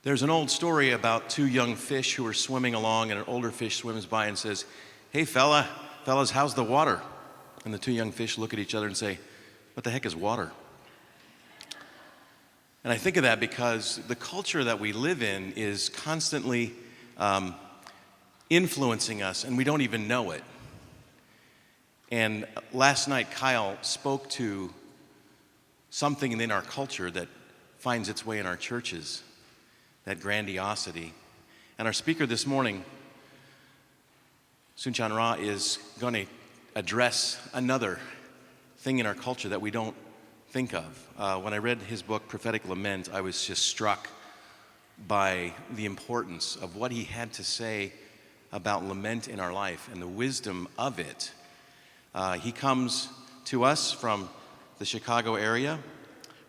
There's an old story about two young fish who are swimming along, and an older fish swims by and says, "Hey fellas, how's the water?" And the two young fish look at each other and say, "What the heck is water?" And I think of that because the culture that we live in is constantly influencing us, and we don't even know it. And last night, Kyle spoke to something in our culture that finds its way in our churches, that grandiosity. And our speaker this morning, Soong-Chan Rah, is going to address another thing in our culture that we don't think of. When I read his book, Prophetic Lament, I was just struck by the importance of what he had to say about lament in our life and the wisdom of it. He comes to us from the Chicago area.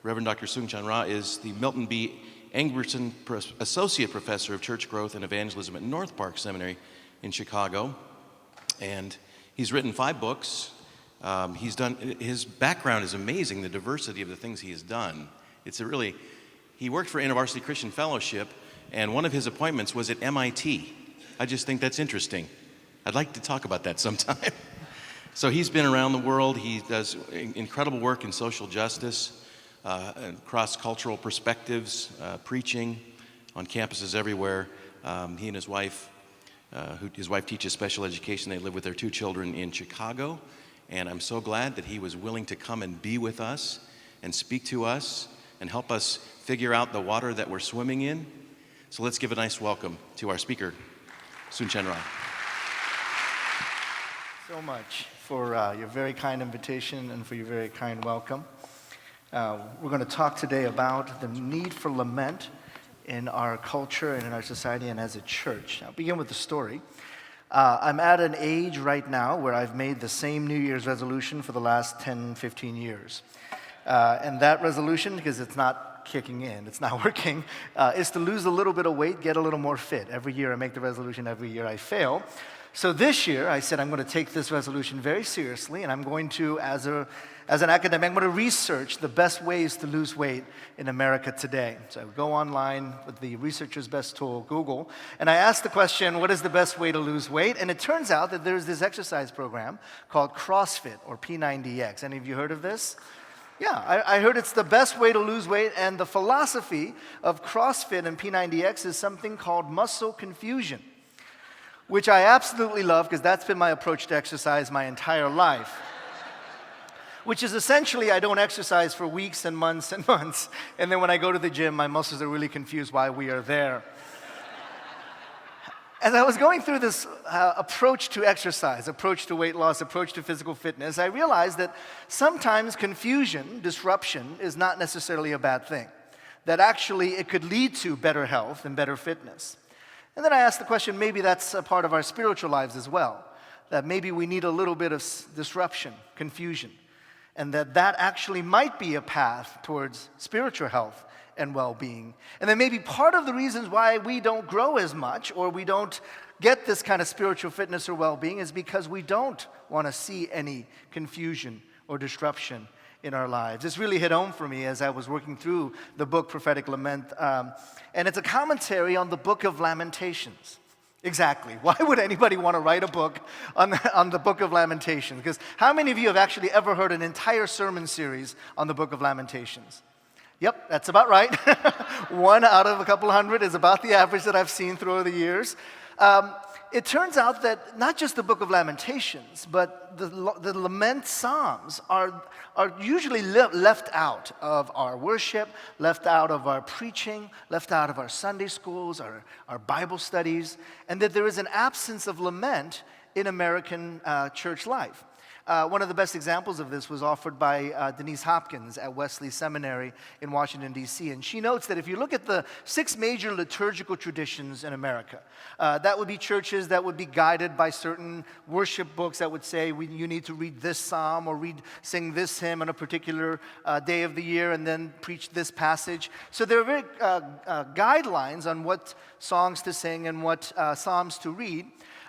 Reverend Dr. Soong-Chan Rah is the Milton B. Engebretson Associate Professor of Church Growth and Evangelism at North Park Seminary in Chicago. And he's written 5 books. His background is amazing, the diversity of the things he has done. He worked for InterVarsity Christian Fellowship, and one of his appointments was at MIT. I just think that's interesting. I'd like to talk about that sometime. So he's been around the world. He does incredible work in social justice, and cross-cultural perspectives, preaching on campuses everywhere. He and his wife, his wife teaches special education. They live with their 2 children in Chicago. And I'm so glad that he was willing to come and be with us and speak to us and help us figure out the water that we're swimming in. So let's give a nice welcome to our speaker, Soong-Chan Rah. So much for your very kind invitation and for your very kind welcome. We're going to talk today about the need for lament in our culture and in our society and as a church. I'll begin with the story. I'm at an age right now where I've made the same New Year's resolution for the last 10, 15 years. And that resolution, because it's not kicking in, it's not working, is to lose a little bit of weight, get a little more fit. Every year I make the resolution, every year I fail. So this year I said I'm going to take this resolution very seriously, and I'm going to, as an academic, I'm going to research the best ways to lose weight in America today. So I go online with the researcher's best tool, Google, and I ask the question, what is the best way to lose weight? And it turns out that there's this exercise program called CrossFit, or P90X. Any of you heard of this? Yeah, I heard it's the best way to lose weight, and the philosophy of CrossFit and P90X is something called muscle confusion, which I absolutely love because that's been my approach to exercise my entire life. Which is essentially I don't exercise for weeks and months, and then when I go to the gym, my muscles are really confused why we are there. As I was going through this approach to exercise, approach to weight loss, approach to physical fitness, I realized that sometimes confusion, disruption, is not necessarily a bad thing. That actually it could lead to better health and better fitness. And then I asked the question, maybe that's a part of our spiritual lives as well. That maybe we need a little bit of disruption, confusion. And that actually might be a path towards spiritual health and well-being. And then maybe part of the reasons why we don't grow as much or we don't get this kind of spiritual fitness or well-being is because we don't want to see any confusion or disruption in our lives. This really hit home for me as I was working through the book Prophetic Lament. And it's a commentary on the book of Lamentations. Exactly. Why would anybody want to write a book on the book of Lamentations? Because how many of you have actually ever heard an entire sermon series on the book of Lamentations? Yep, that's about right. 1 out of a couple hundred is about the average that I've seen through the years. It turns out that not just the book of Lamentations, but the lament psalms are usually left out of our worship, left out of our preaching, left out of our Sunday schools, our Bible studies, and that there is an absence of lament in American church life. One of the best examples of this was offered by Denise Hopkins at Wesley Seminary in Washington, D.C. And she notes that if you look at the 6 major liturgical traditions in America, that would be churches that would be guided by certain worship books that would say you need to read this psalm or sing this hymn on a particular day of the year and then preach this passage. So there are very guidelines on what songs to sing and what psalms to read.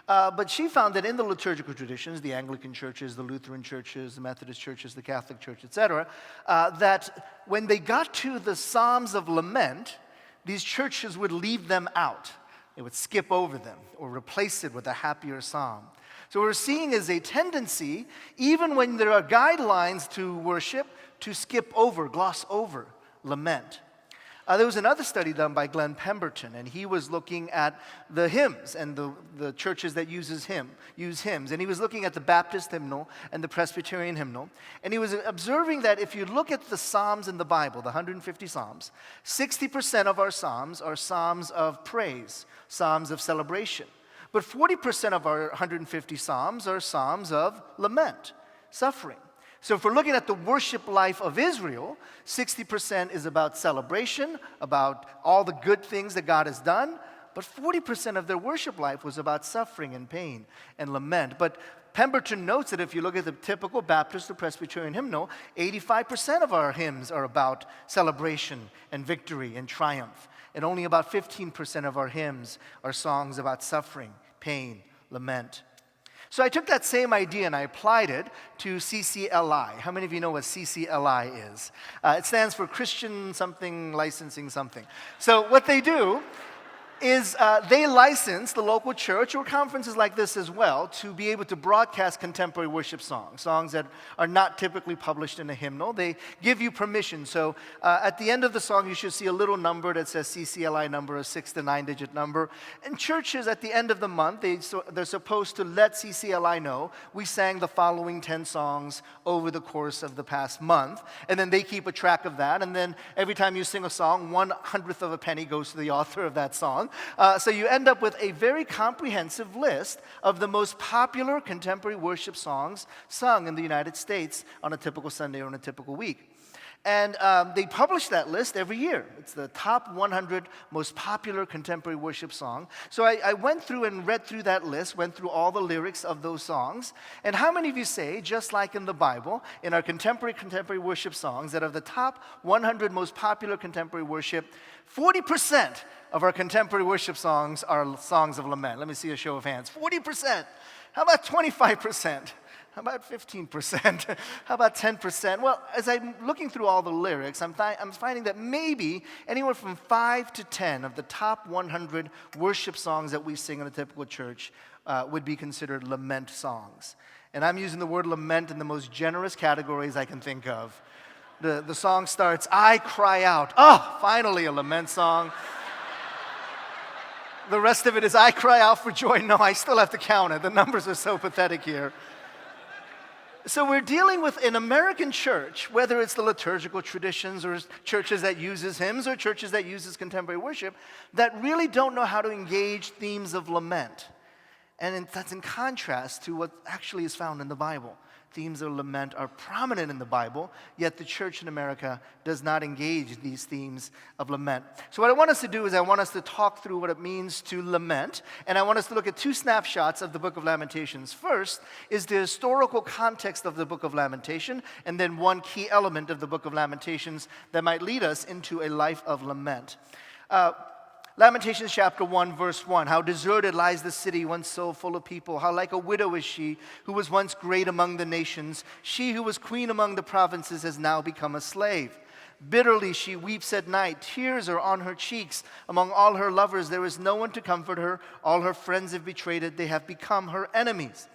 But she found that in the liturgical traditions, the Anglican churches, the Lutheran churches, the Methodist churches, the Catholic Church, etc., that when they got to the Psalms of Lament, these churches would leave them out. They would skip over them or replace it with a happier psalm. So what we're seeing is a tendency, even when there are guidelines to worship, to skip over, gloss over lament. There was another study done by Glenn Pemberton, and he was looking at the hymns and the churches that use hymns. And he was looking at the Baptist hymnal and the Presbyterian hymnal. And he was observing that if you look at the Psalms in the Bible, the 150 Psalms, 60% of our Psalms are Psalms of praise, Psalms of celebration. But 40% of our 150 Psalms are Psalms of lament, suffering. So if we're looking at the worship life of Israel, 60% is about celebration, about all the good things that God has done, but 40% of their worship life was about suffering and pain and lament. But Pemberton notes that if you look at the typical Baptist or Presbyterian hymnal, 85% of our hymns are about celebration and victory and triumph. And only about 15% of our hymns are songs about suffering, pain, lament. So I took that same idea and I applied it to CCLI. How many of you know what CCLI is? It stands for Christian something licensing something. So what they do is they license the local church or conferences like this as well to be able to broadcast contemporary worship songs that are not typically published in a hymnal. They give you permission. So at the end of the song, you should see a little number that says CCLI number, a 6 to 9 digit number. And churches at the end of the month, they're supposed to let CCLI know we sang the following 10 songs over the course of the past month. And then they keep a track of that. And then every time you sing a song, 1/100th of a penny goes to the author of that song. So you end up with a very comprehensive list of the most popular contemporary worship songs sung in the United States on a typical Sunday or on a typical week. And they publish that list every year. It's the top 100 most popular contemporary worship song. So I went through and read through that list, went through all the lyrics of those songs. And how many of you say, just like in the Bible, in our contemporary worship songs, that of the top 100 most popular contemporary worship, 40% of our contemporary worship songs are songs of lament? Let me see a show of hands. 40%. How about 25%? How about 15%? How about 10%? Well, as I'm looking through all the lyrics, I'm finding that maybe anywhere from 5 to 10 of the top 100 worship songs that we sing in a typical church would be considered lament songs. And I'm using the word lament in the most generous categories I can think of. The song starts, I cry out. Oh, finally a lament song. The rest of it is, I cry out for joy. No, I still have to count it. The numbers are so pathetic here. So we're dealing with an American church, whether it's the liturgical traditions or churches that uses hymns or churches that uses contemporary worship, that really don't know how to engage themes of lament. And that's in contrast to what actually is found in the Bible. Themes of lament are prominent in the Bible, yet the church in America does not engage these themes of lament. So what I want us to do is I want us to talk through what it means to lament, and I want us to look at two snapshots of the book of Lamentations. First is the historical context of the book of Lamentation, and then one key element of the book of Lamentations that might lead us into a life of lament. Lamentations chapter 1, verse 1, how deserted lies the city once so full of people. How like a widow is she who was once great among the nations. She who was queen among the provinces has now become a slave. Bitterly she weeps at night. Tears are on her cheeks. Among all her lovers there is no one to comfort her. All her friends have betrayed her. They have become her enemies.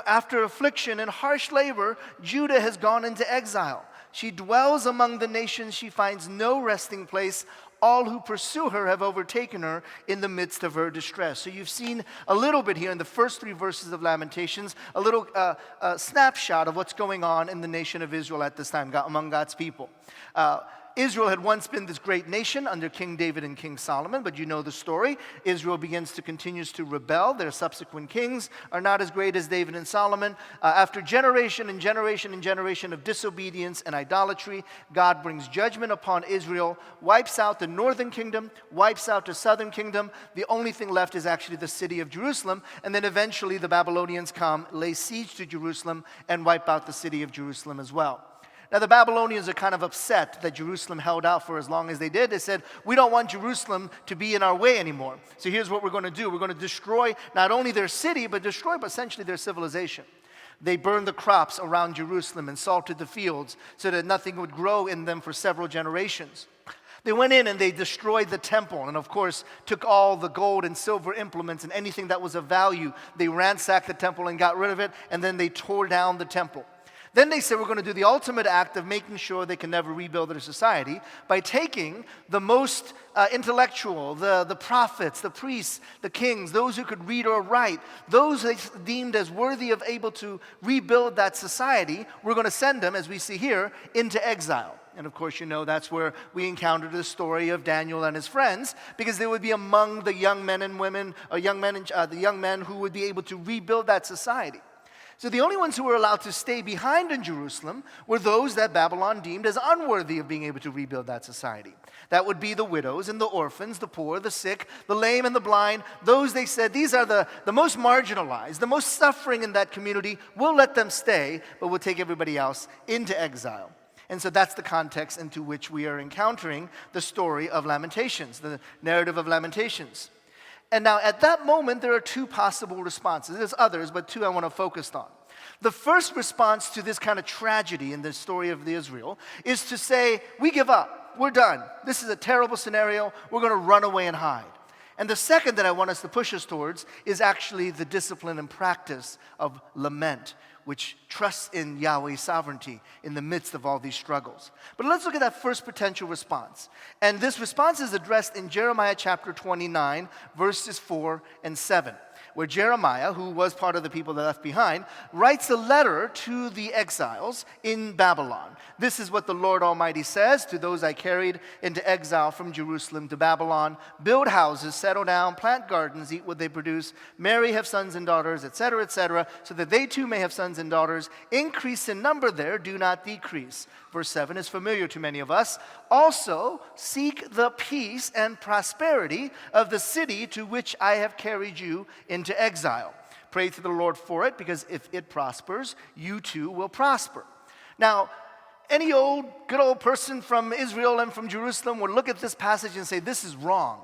After affliction and harsh labor, Judah has gone into exile. She dwells among the nations. She finds no resting place. All who pursue her have overtaken her in the midst of her distress. So you've seen a little bit here in the first 3 verses of Lamentations, a little snapshot of what's going on in the nation of Israel at this time, among God's people. Israel had once been this great nation under King David and King Solomon, but you know the story. Israel continues to rebel. Their subsequent kings are not as great as David and Solomon. After generation and generation and generation of disobedience and idolatry, God brings judgment upon Israel, wipes out the northern kingdom, wipes out the southern kingdom. The only thing left is actually the city of Jerusalem, and then eventually the Babylonians come, lay siege to Jerusalem, and wipe out the city of Jerusalem as well. Now, the Babylonians are kind of upset that Jerusalem held out for as long as they did. They said, we don't want Jerusalem to be in our way anymore. So here's what we're going to do. We're going to destroy not only their city, but destroy essentially their civilization. They burned the crops around Jerusalem and salted the fields so that nothing would grow in them for several generations. They went in and they destroyed the temple and, of course, took all the gold and silver implements and anything that was of value. They ransacked the temple and got rid of it, and then they tore down the temple. Then they said, we're going to do the ultimate act of making sure they can never rebuild their society by taking the most intellectual, the prophets, the priests, the kings, those who could read or write, those they deemed as worthy of able to rebuild that society. We're going to send them, as we see here, into exile. And of course, you know, that's where we encountered the story of Daniel and his friends, because they would be among the young men and women, or the young men who would be able to rebuild that society. So the only ones who were allowed to stay behind in Jerusalem were those that Babylon deemed as unworthy of being able to rebuild that society. That would be the widows and the orphans, the poor, the sick, the lame and the blind. Those, they said, these are the most marginalized, the most suffering in that community. We'll let them stay, but we'll take everybody else into exile. And so that's the context into which we are encountering the story of Lamentations, the narrative of Lamentations. And now at that moment, there are two possible responses. There's others, but two I want to focus on. The first response to this kind of tragedy in the story of Israel is to say, we give up, we're done. This is a terrible scenario, we're going to run away and hide. And the second that I want us to push us towards is actually the discipline and practice of lament, which trusts in Yahweh's sovereignty in the midst of all these struggles. But let's look at that first potential response. And this response is addressed in Jeremiah chapter 29, verses 4 and 7, where Jeremiah, who was part of the people that left behind, writes a letter to the exiles in Babylon. This is what the Lord Almighty says to those I carried into exile from Jerusalem to Babylon: build houses, settle down, plant gardens, eat what they produce, marry, have sons and daughters, etc., so that they too may have sons and daughters. Increase in number there, do not decrease. Verse 7 is familiar to many of us. Also, seek the peace and prosperity of the city to which I have carried you into exile. Pray to the Lord for it, because if it prospers, you too will prosper. Now, any good old person from Israel and from Jerusalem would look at this passage and say, this is wrong.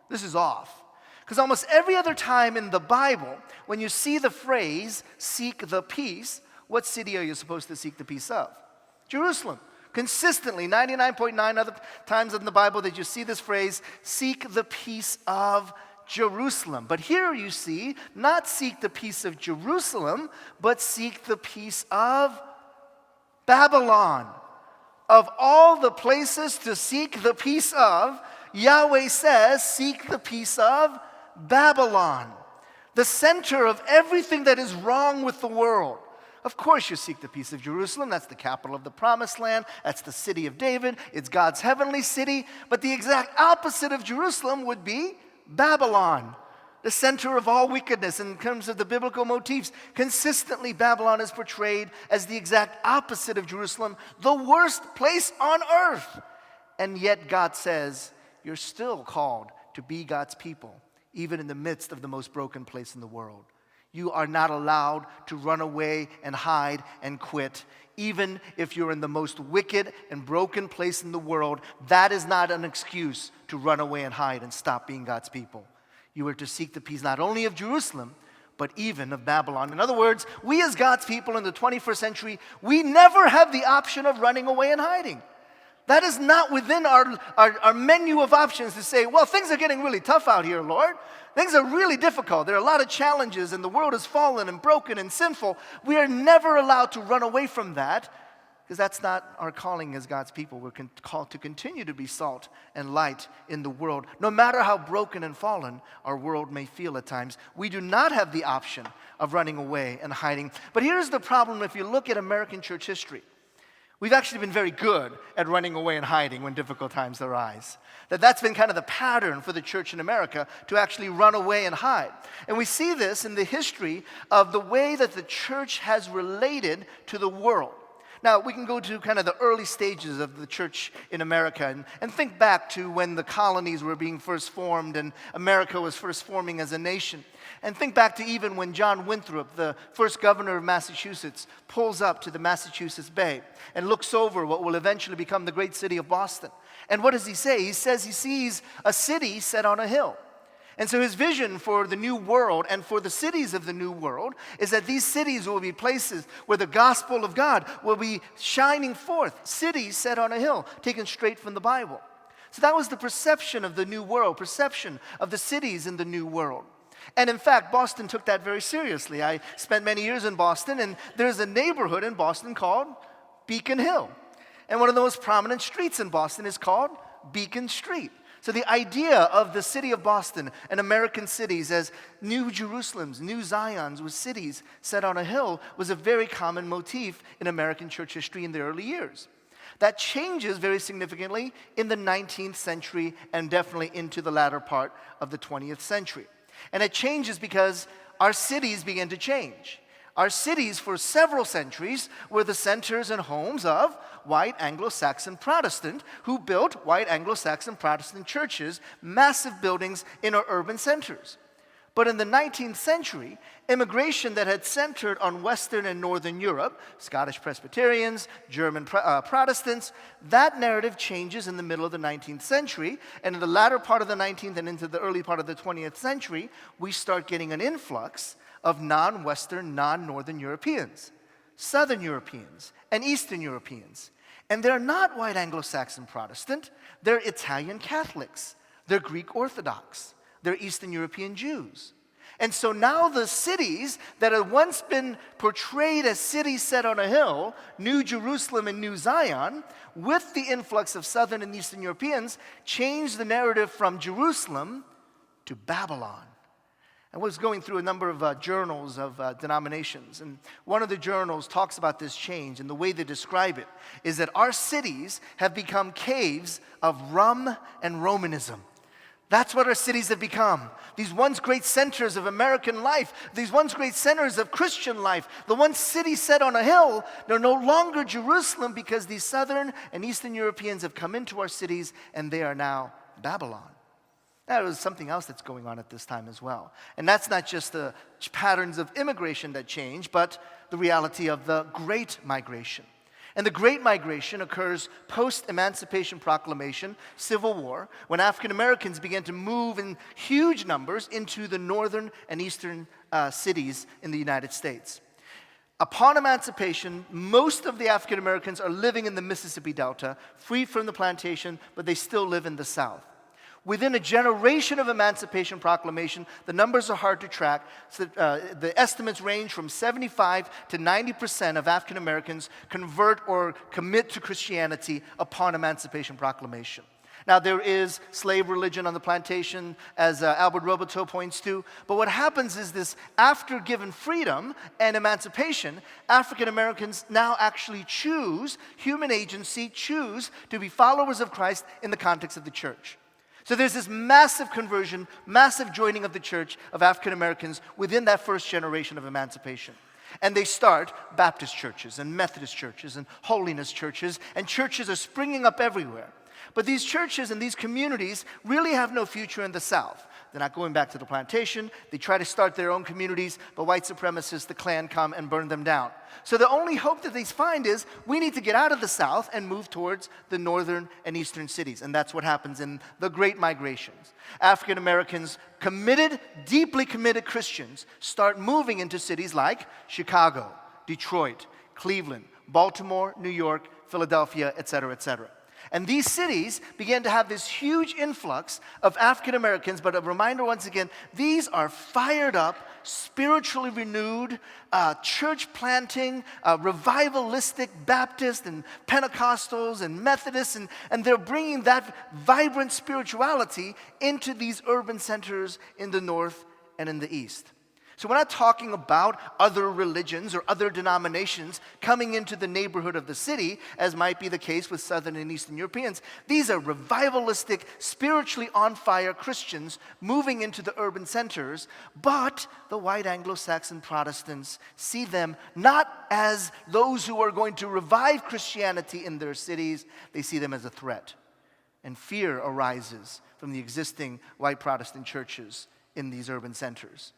This is off. Because almost every other time in the Bible, when you see the phrase, seek the peace, what city are you supposed to seek the peace of? Jerusalem. Consistently, 99.9 other times in the Bible that you see this phrase, seek the peace of Jerusalem. But here you see, not seek the peace of Jerusalem, but seek the peace of Babylon. Of all the places to seek the peace of, Yahweh says, seek the peace of Babylon. The center of everything that is wrong with the world. Of course you seek the peace of Jerusalem. That's the capital of the promised land. That's the city of David. It's God's heavenly city. But the exact opposite of Jerusalem would be Babylon, the center of all wickedness in terms of the biblical motifs. Consistently, Babylon is portrayed as the exact opposite of Jerusalem, the worst place on earth. And yet God says, you're still called to be God's people, even in the midst of the most broken place in the world. You are not allowed to run away and hide and quit. Even if you're in the most wicked and broken place in the world, that is not an excuse to run away and hide and stop being God's people. You are to seek the peace not only of Jerusalem, but even of Babylon. In other words, we as God's people in the 21st century, we never have the option of running away and hiding. That is not within our menu of options to say, well, things are getting really tough out here, Lord. Things are really difficult. There are a lot of challenges, and the world is fallen and broken and sinful. We are never allowed to run away from that, because that's not our calling as God's people. We're called to continue to be salt and light in the world. No matter how broken and fallen our world may feel at times, we do not have the option of running away and hiding. But here's the problem if you look at American church history. We've actually been very good at running away and hiding when difficult times arise. That's been kind of the pattern for the church in America, to actually run away and hide. And we see this in the history of the way that the church has related to the world. Now, we can go to kind of the early stages of the church in America and think back to when the colonies were being first formed and America was first forming as a nation. And think back to even when John Winthrop, the first governor of Massachusetts, pulls up to the Massachusetts Bay and looks over what will eventually become the great city of Boston. And what does he say? He says he sees a city set on a hill. And so his vision for the new world and for the cities of the new world is that these cities will be places where the gospel of God will be shining forth. Cities set on a hill, taken straight from the Bible. So that was the perception of the New World, perception of the cities in the New World. And in fact, Boston took that very seriously. I spent many years in Boston, and there's a neighborhood in Boston called Beacon Hill. And one of the most prominent streets in Boston is called Beacon Street. So the idea of the city of Boston and American cities as New Jerusalems, New Zions, with cities set on a hill, was a very common motif in American church history in the early years. That changes very significantly in the 19th century and definitely into the latter part of the 20th century. And it changes because our cities began to change. Our cities for several centuries were the centers and homes of white Anglo-Saxon Protestant who built white Anglo-Saxon Protestant churches, massive buildings in our urban centers. But in the 19th century, immigration that had centered on Western and Northern Europe, Scottish Presbyterians, German Protestants, that narrative changes in the middle of the 19th century. And in the latter part of the 19th and into the early part of the 20th century, we start getting an influx of non-Western, non-Northern Europeans, Southern Europeans, and Eastern Europeans. And they're not white Anglo-Saxon Protestant, they're Italian Catholics, they're Greek Orthodox, they're Eastern European Jews. And so now the cities that had once been portrayed as cities set on a hill, New Jerusalem and New Zion, with the influx of Southern and Eastern Europeans, changed the narrative from Jerusalem to Babylon. I was going through a number of journals of denominations, and one of the journals talks about this change, and the way they describe it is that our cities have become caves of rum and Romanism. That's what our cities have become. These once great centers of American life, these once great centers of Christian life, the once city set on a hill, they're no longer Jerusalem because these Southern and Eastern Europeans have come into our cities, and they are now Babylon. There was something else that's going on at this time as well. And that's not just the patterns of immigration that change, but the reality of the Great Migration. And the Great Migration occurs post-Emancipation Proclamation, Civil War, when African Americans began to move in huge numbers into the northern and eastern cities in the United States. Upon emancipation, most of the African Americans are living in the Mississippi Delta, free from the plantation, but they still live in the South. Within a generation of Emancipation Proclamation, the numbers are hard to track. So, the estimates range from 75 to 90% of African Americans convert or commit to Christianity upon Emancipation Proclamation. Now, there is slave religion on the plantation, as Albert Roboteau points to. But what happens is this, after given freedom and emancipation, African Americans now actually choose, human agency, choose to be followers of Christ in the context of the church. So there's this massive conversion, massive joining of the church of African Americans within that first generation of emancipation. And they start Baptist churches and Methodist churches and holiness churches, and churches are springing up everywhere. But these churches and these communities really have no future in the South. They're not going back to the plantation. They try to start their own communities, but white supremacists, the Klan, come and burn them down. So the only hope that they find is we need to get out of the South and move towards the northern and eastern cities. And that's what happens in the Great Migrations. African Americans, committed, deeply committed Christians, start moving into cities like Chicago, Detroit, Cleveland, Baltimore, New York, Philadelphia, etc., etc. And these cities began to have this huge influx of African Americans, but a reminder once again, these are fired up, spiritually renewed, church planting, revivalistic Baptists and Pentecostals and Methodists, and they're bringing that vibrant spirituality into these urban centers in the north and in the east. So we're not talking about other religions or other denominations coming into the neighborhood of the city, as might be the case with Southern and Eastern Europeans. These are revivalistic, spiritually on fire Christians moving into the urban centers, but the white Anglo-Saxon Protestants see them not as those who are going to revive Christianity in their cities, they see them as a threat. And fear arises from the existing white Protestant churches in these urban centers.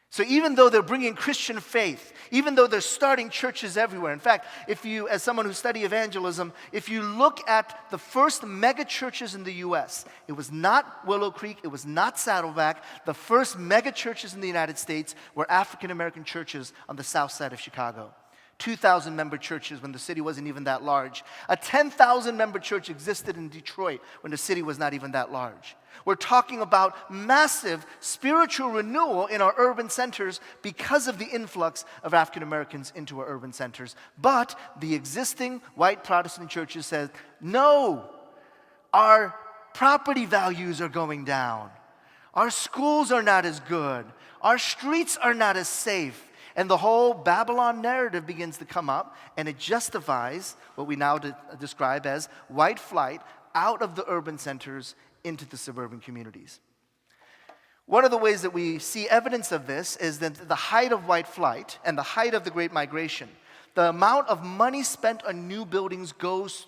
So even though they're bringing Christian faith, even though they're starting churches everywhere, in fact, if you, as someone who studied evangelism, if you look at the first mega churches in the U.S., it was not Willow Creek, it was not Saddleback. The first mega churches in the United States were African American churches on the south side of Chicago. 2,000-member churches when the city wasn't even that large. A 10,000-member church existed in Detroit when the city was not even that large. We're talking about massive spiritual renewal in our urban centers because of the influx of African Americans into our urban centers. But the existing white Protestant churches said, no, our property values are going down. Our schools are not as good. Our streets are not as safe. And the whole Babylon narrative begins to come up, and it justifies what we now describe as white flight out of the urban centers into the suburban communities. One of the ways that we see evidence of this is that the height of white flight and the height of the Great Migration, the amount of money spent on new buildings goes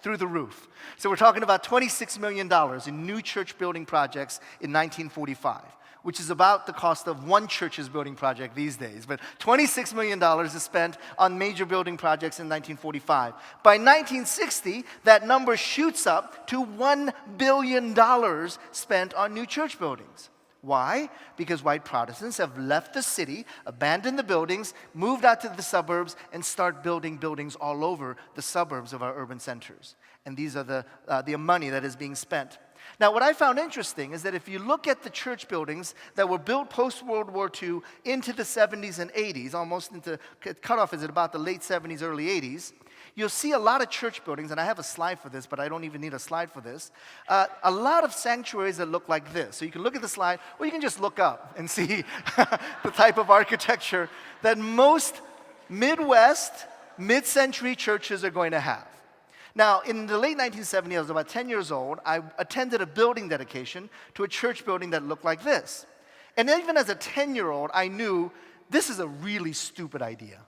through the roof. So we're talking about $26 million in new church building projects in 1945. Which is about the cost of one church's building project these days. But $26 million is spent on major building projects in 1945. By 1960, that number shoots up to $1 billion spent on new church buildings. Why? Because white Protestants have left the city, abandoned the buildings, moved out to the suburbs, and start building buildings all over the suburbs of our urban centers. And these are the money that is being spent. Now, what I found interesting is that if you look at the church buildings that were built post-World War II into the 70s and 80s, almost into, cutoff is at about the late 70s, early 80s, you'll see a lot of church buildings, and I have a slide for this, but I don't even need a slide for this, a lot of sanctuaries that look like this. So you can look at the slide, or you can just look up and see the type of architecture that most Midwest, mid-century churches are going to have. Now, in the late 1970s, I was about 10 years old. I attended a building dedication to a church building that looked like this. And even as a 10-year-old, I knew this is a really stupid idea.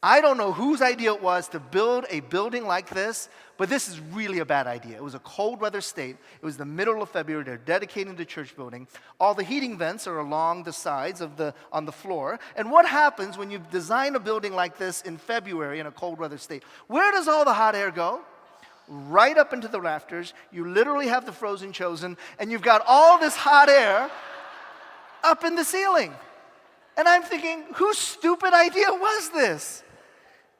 I don't know whose idea it was to build a building like this, but this is really a bad idea. It was a cold weather state. It was the middle of February. They're dedicating the church building. All the heating vents are along the sides on the floor. And what happens when you design a building like this in February in a cold weather state? Where does all the hot air go? Right up into the rafters. You literally have the frozen chosen, and you've got all this hot air up in the ceiling. And I'm thinking, whose stupid idea was this?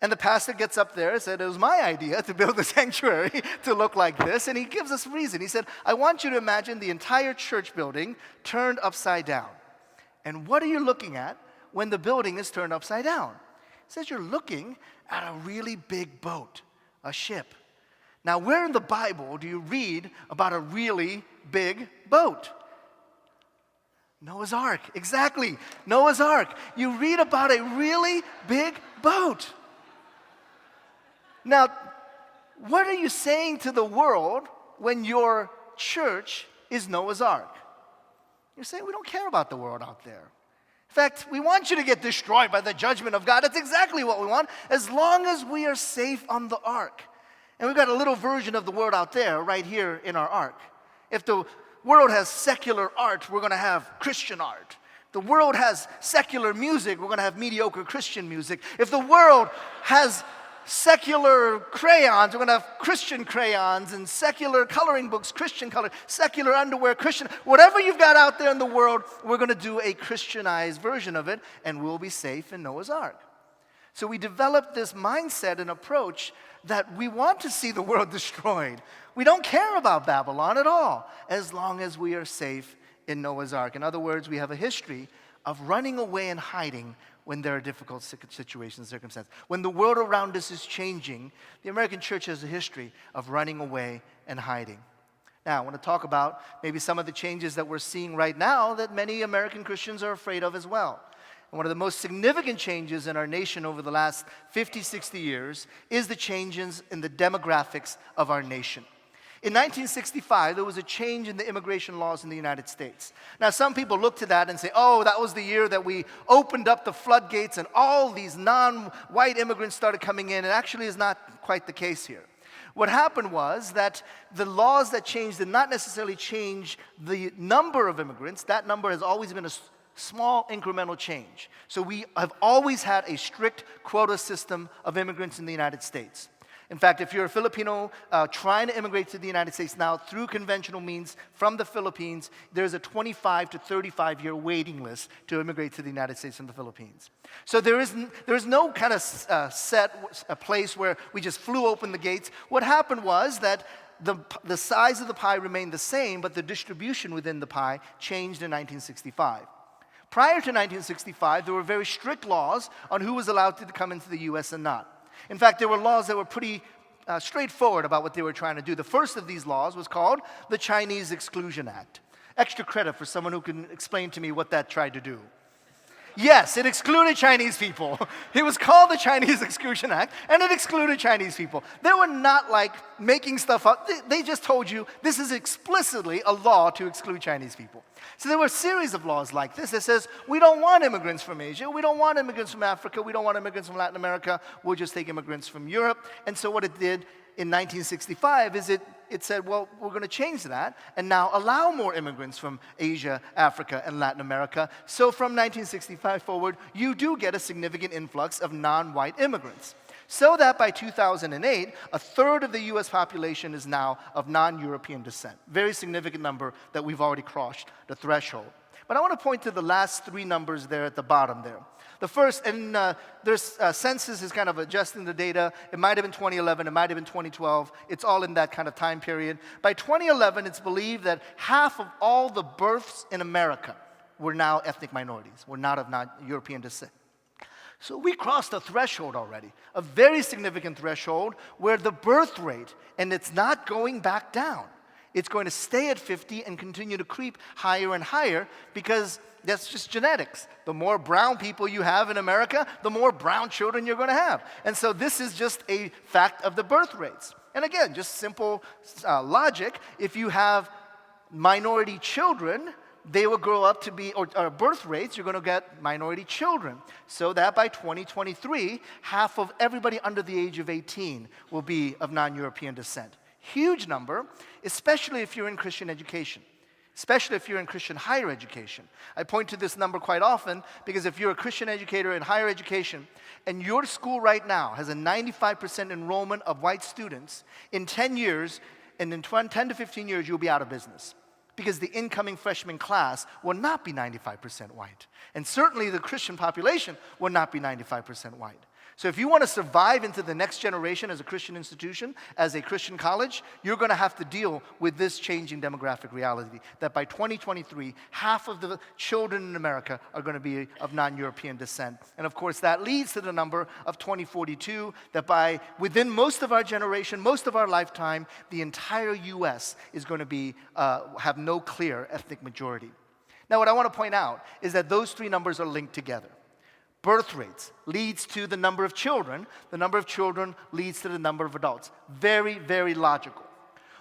And the pastor gets up there and said, it was my idea to build the sanctuary to look like this. And he gives us a reason. He said, I want you to imagine the entire church building turned upside down. And what are you looking at when the building is turned upside down? He says, you're looking at a really big boat, a ship. Now, where in the Bible do you read about a really big boat? Noah's Ark, exactly, Noah's Ark. You read about a really big boat. Now, what are you saying to the world when your church is Noah's Ark? You're saying, we don't care about the world out there. In fact, we want you to get destroyed by the judgment of God. That's exactly what we want, as long as we are safe on the ark. And we've got a little version of the world out there right here in our ark. If the world has secular art, we're going to have Christian art. If the world has secular music, we're going to have mediocre Christian music. If the world has secular crayons, we're going to have Christian crayons, and secular coloring books, Christian color, secular underwear, Christian. Whatever you've got out there in the world, we're going to do a Christianized version of it, and we'll be safe in Noah's Ark. So we developed this mindset and approach that we want to see the world destroyed. We don't care about Babylon at all, as long as we are safe in Noah's Ark. In other words, we have a history of running away and hiding when there are difficult situations and circumstances. When the world around us is changing, the American church has a history of running away and hiding. Now, I want to talk about maybe some of the changes that we're seeing right now that many American Christians are afraid of as well. And one of the most significant changes in our nation over the last 50, 60 years is the changes in the demographics of our nation. In 1965, there was a change in the immigration laws in the United States. Now, some people look to that and say, oh, that was the year that we opened up the floodgates and all these non-white immigrants started coming in. It actually is not quite the case here. What happened was that the laws that changed did not necessarily change the number of immigrants. That number has always been a small incremental change. So we have always had a strict quota system of immigrants in the United States. In fact, if you're a Filipino trying to immigrate to the United States now through conventional means from the Philippines, there's a 25 to 35-year waiting list to immigrate to the United States from the Philippines. So there is no kind of a place where we just flew open the gates. What happened was that the size of the pie remained the same, but the distribution within the pie changed in 1965. Prior to 1965, there were very strict laws on who was allowed to come into the U.S. and not. In fact, there were laws that were pretty straightforward about what they were trying to do. The first of these laws was called the Chinese Exclusion Act. Extra credit for someone who can explain to me what that tried to do. Yes, it excluded Chinese people. It was called the Chinese Exclusion Act, and it excluded Chinese people. They were not like making stuff up. They just told you this is explicitly a law to exclude Chinese people. So there were a series of laws like this that says, we don't want immigrants from Asia, we don't want immigrants from Africa, we don't want immigrants from Latin America, we'll just take immigrants from Europe. And so what it did in 1965 is it said, well, we're going to change that and now allow more immigrants from Asia, Africa, and Latin America. So from 1965 forward, you do get a significant influx of non-white immigrants. So that by 2008, a third of the U.S. population is now of non-European descent. Very significant number that we've already crossed the threshold. But I want to point to the last three numbers there at the bottom there. The first, and there's census is kind of adjusting the data. It might have been 2011, it might have been 2012. It's all in that kind of time period. By 2011, it's believed that half of all the births in America were now ethnic minorities, were not of non-European descent. So we crossed a threshold already, a very significant threshold where the birth rate, and it's not going back down. It's going to stay at 50 and continue to creep higher and higher because that's just genetics. The more brown people you have in America, the more brown children you're going to have. And so this is just a fact of the birth rates. And again, just simple logic. If you have minority children, they will grow up to be, or birth rates, you're going to get minority children. So that by 2023, half of everybody under the age of 18 will be of non-European descent. Huge number, especially if you're in Christian education, especially if you're in Christian higher education. I point to this number quite often because if you're a Christian educator in higher education and your school right now has a 95% enrollment of white students, in 10 years, and in 10 to 15 years, you'll be out of business. Because the incoming freshman class will not be 95% white. And certainly the Christian population will not be 95% white. So if you want to survive into the next generation as a Christian institution, as a Christian college, you're going to have to deal with this changing demographic reality, that by 2023, half of the children in America are going to be of non-European descent. And of course, that leads to the number of 2042, that within most of our generation, most of our lifetime, the entire U.S. is going to be have no clear ethnic majority. Now, what I want to point out is that those three numbers are linked together. Birth rates leads to the number of children. The number of children leads to the number of adults. Very, very logical.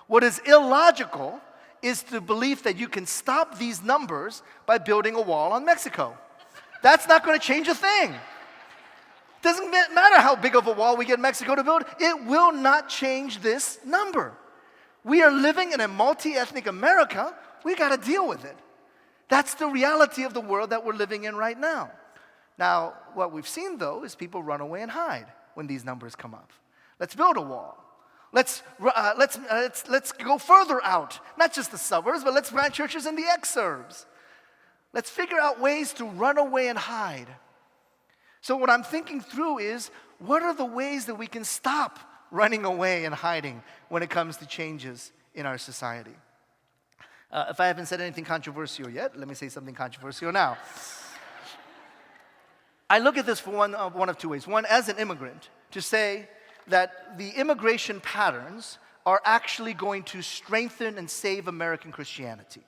What is illogical is the belief that you can stop these numbers by building a wall on Mexico. That's not going to change a thing. Doesn't matter how big of a wall we get Mexico to build. It will not change this number. We are living in a multi-ethnic America. We got to deal with it. That's the reality of the world that we're living in right now. Now, what we've seen, though, is people run away and hide when these numbers come up. Let's build a wall. Let's go further out. Not just the suburbs, but let's plant churches in the exurbs. Let's figure out ways to run away and hide. So what I'm thinking through is, what are the ways that we can stop running away and hiding when it comes to changes in our society? If I haven't said anything controversial yet, let me say something controversial now. I look at this for one of two ways. One, as an immigrant, to say that the immigration patterns are actually going to strengthen and save American Christianity.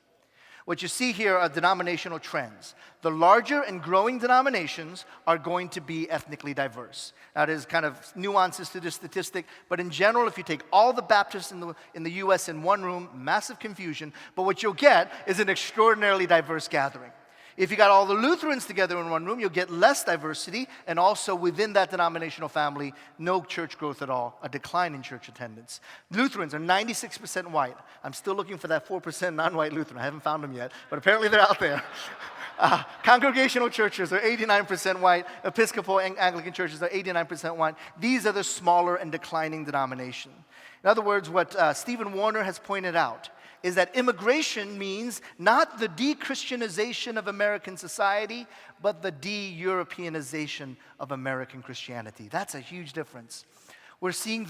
What you see here are denominational trends. The larger and growing denominations are going to be ethnically diverse. Now, there's kind of nuances to this statistic, but in general, if you take all the Baptists in the U.S. in one room, massive confusion, but what you'll get is an extraordinarily diverse gathering. If you got all the Lutherans together in one room, you'll get less diversity, and also within that denominational family, no church growth at all, a decline in church attendance. Lutherans are 96% white. I'm still looking for that 4% non-white Lutheran. I haven't found them yet, but apparently they're out there. Congregational churches are 89% white. Episcopal and Anglican churches are 89% white. These are the smaller and declining denomination. In other words, what Stephen Warner has pointed out is that immigration means not the de-Christianization of American society, but the de-Europeanization of American Christianity. That's a huge difference. We're seeing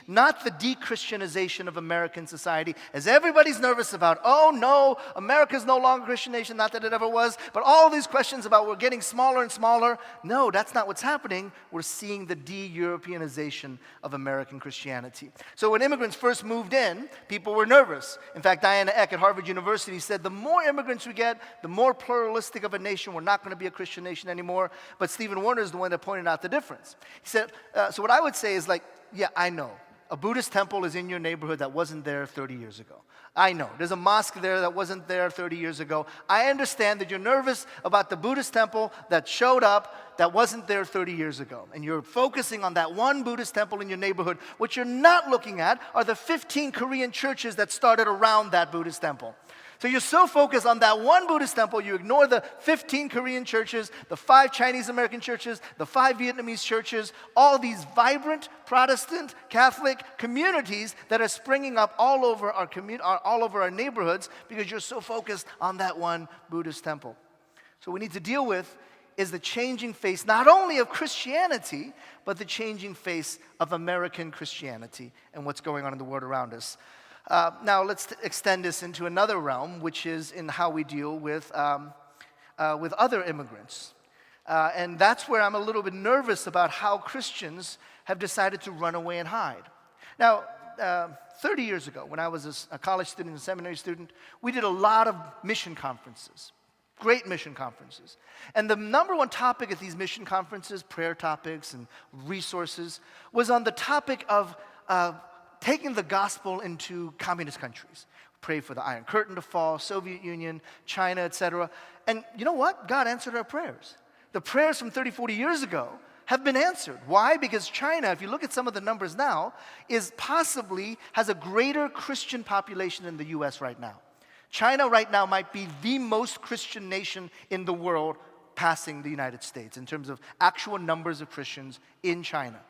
not the de-Christianization of American society, as everybody's nervous about. Oh no, America's no longer a Christian nation, not that it ever was, but all these questions about we're getting smaller and smaller. No, that's not what's happening. We're seeing the de-Europeanization of American Christianity. So when immigrants first moved in, people were nervous. In fact, Diana Eck at Harvard University said, the more immigrants we get, the more pluralistic of a nation. We're not going to be a Christian nation anymore. But Stephen Warner is the one that pointed out the difference. He said, so what I would say is yeah, I know. A Buddhist temple is in your neighborhood that wasn't there 30 years ago. I know. There's a mosque there that wasn't there 30 years ago. I understand that you're nervous about the Buddhist temple that showed up that wasn't there 30 years ago. And you're focusing on that one Buddhist temple in your neighborhood. What you're not looking at are the 15 Korean churches that started around that Buddhist temple. So you're so focused on that one Buddhist temple, you ignore the 15 Korean churches, the 5 Chinese American churches, the 5 Vietnamese churches, all these vibrant Protestant Catholic communities that are springing up all over our neighborhoods because you're so focused on that one Buddhist temple. So what we need to deal with is the changing face not only of Christianity, but the changing face of American Christianity and what's going on in the world around us. Now let's extend this into another realm, which is in how we deal with other immigrants. And that's where I'm a little bit nervous about how Christians have decided to run away and hide. Now, 30 years ago, when I was a college student, a seminary student, we did a lot of mission conferences, great mission conferences. And the number one topic at these mission conferences, prayer topics and resources, was on the topic of taking the gospel into communist countries. Pray for the Iron Curtain to fall, Soviet Union, China, etc. And you know what? God answered our prayers. The prayers from 30, 40 years ago have been answered. Why? Because China, if you look at some of the numbers now, has a greater Christian population than the U.S. right now. China right now might be the most Christian nation in the world, passing the United States in terms of actual numbers of Christians in China.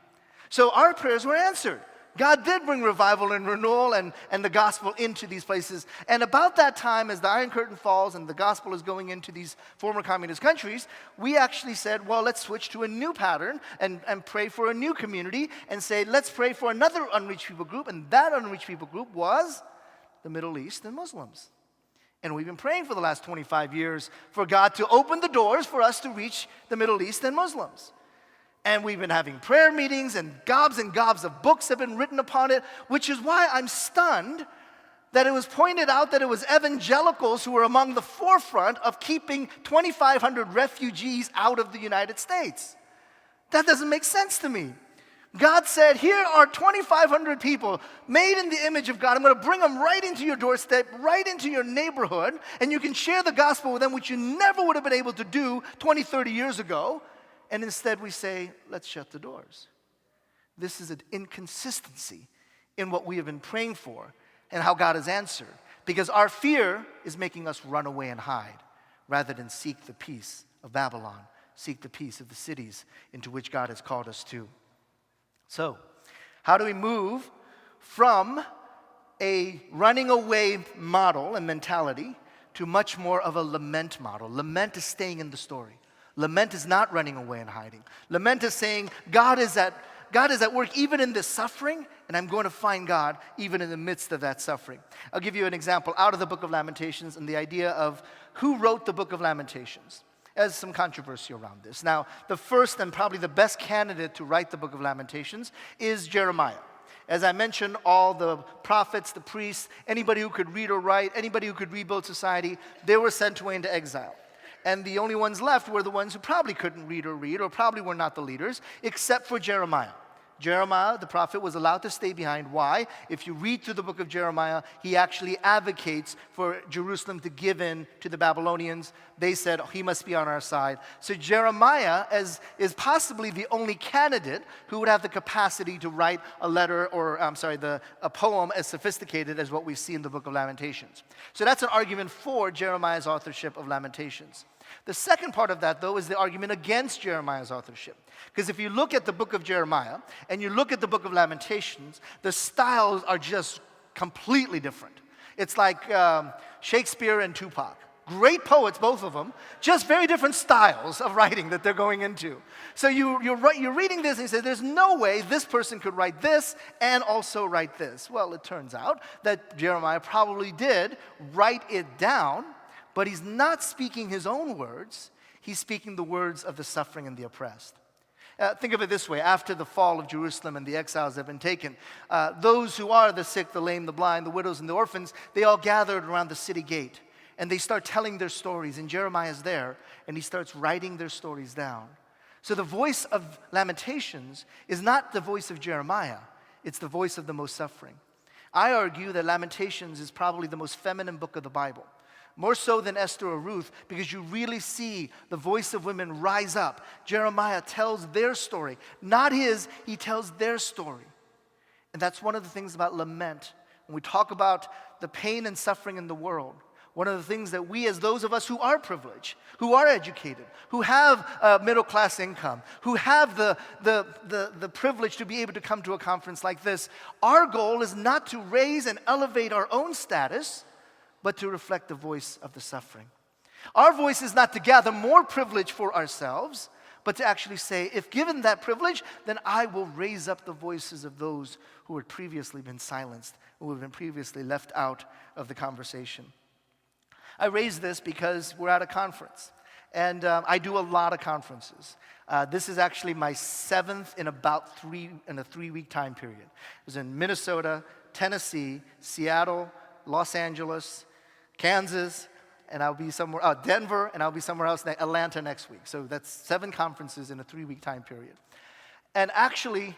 So our prayers were answered. God did bring revival and renewal and the gospel into these places. And about that time, as the Iron Curtain falls and the gospel is going into these former communist countries, we actually said, well, let's switch to a new pattern and pray for a new community and say, let's pray for another unreached people group. And that unreached people group was the Middle East and Muslims. And we've been praying for the last 25 years for God to open the doors for us to reach the Middle East and Muslims. And we've been having prayer meetings, and gobs of books have been written upon it, which is why I'm stunned that it was pointed out that it was evangelicals who were among the forefront of keeping 2,500 refugees out of the United States. That doesn't make sense to me. God said, here are 2,500 people made in the image of God. I'm going to bring them right into your doorstep, right into your neighborhood, and you can share the gospel with them, which you never would have been able to do 20, 30 years ago. And instead we say, let's shut the doors. This is an inconsistency in what we have been praying for and how God has answered. Because our fear is making us run away and hide rather than seek the peace of Babylon, seek the peace of the cities into which God has called us to. So, how do we move from a running away model and mentality to much more of a lament model? Lament is staying in the story. Lament is not running away and hiding. Lament is saying, God is at work even in this suffering, and I'm going to find God even in the midst of that suffering. I'll give you an example out of the book of Lamentations and the idea of who wrote the book of Lamentations. There's some controversy around this. Now, the first and probably the best candidate to write the book of Lamentations is Jeremiah. As I mentioned, all the prophets, the priests, anybody who could read or write, anybody who could rebuild society, they were sent away into exile. And the only ones left were the ones who probably couldn't read or probably were not the leaders, except for Jeremiah. Jeremiah, the prophet, was allowed to stay behind. Why? If you read through the book of Jeremiah, he actually advocates for Jerusalem to give in to the Babylonians. They said, he must be on our side. So Jeremiah is possibly the only candidate who would have the capacity to write a letter, or a poem as sophisticated as what we see in the book of Lamentations. So that's an argument for Jeremiah's authorship of Lamentations. The second part of that, though, is the argument against Jeremiah's authorship. Because if you look at the book of Jeremiah and you look at the book of Lamentations, the styles are just completely different. It's like Shakespeare and Tupac. Great poets, both of them, just very different styles of writing that they're going into. So you're reading this and you say, there's no way this person could write this and also write this. Well, it turns out that Jeremiah probably did write it down, but he's not speaking his own words. He's speaking the words of the suffering and the oppressed. Think of it this way. After the fall of Jerusalem and the exiles have been taken, those who are the sick, the lame, the blind, the widows, and the orphans, they all gathered around the city gate. And they start telling their stories. And Jeremiah's there, and he starts writing their stories down. So the voice of Lamentations is not the voice of Jeremiah. It's the voice of the most suffering. I argue that Lamentations is probably the most feminine book of the Bible. More so than Esther or Ruth, because you really see the voice of women rise up. Jeremiah tells their story, not his, he tells their story. And that's one of the things about lament. When we talk about the pain and suffering in the world, one of the things that we, as those of us who are privileged, who are educated, who have a middle-class income, who have the privilege to be able to come to a conference like this, our goal is not to raise and elevate our own status, but to reflect the voice of the suffering. Our voice is not to gather more privilege for ourselves, but to actually say, if given that privilege, then I will raise up the voices of those who had previously been silenced, who have been previously left out of the conversation. I raise this because we're at a conference, and I do a lot of conferences. This is actually my seventh in a 3-week time period. It was in Minnesota, Tennessee, Seattle, Los Angeles, Kansas, and I'll be somewhere, Denver, and I'll be somewhere else, Atlanta next week. So that's 7 conferences in a 3-week time period. And actually,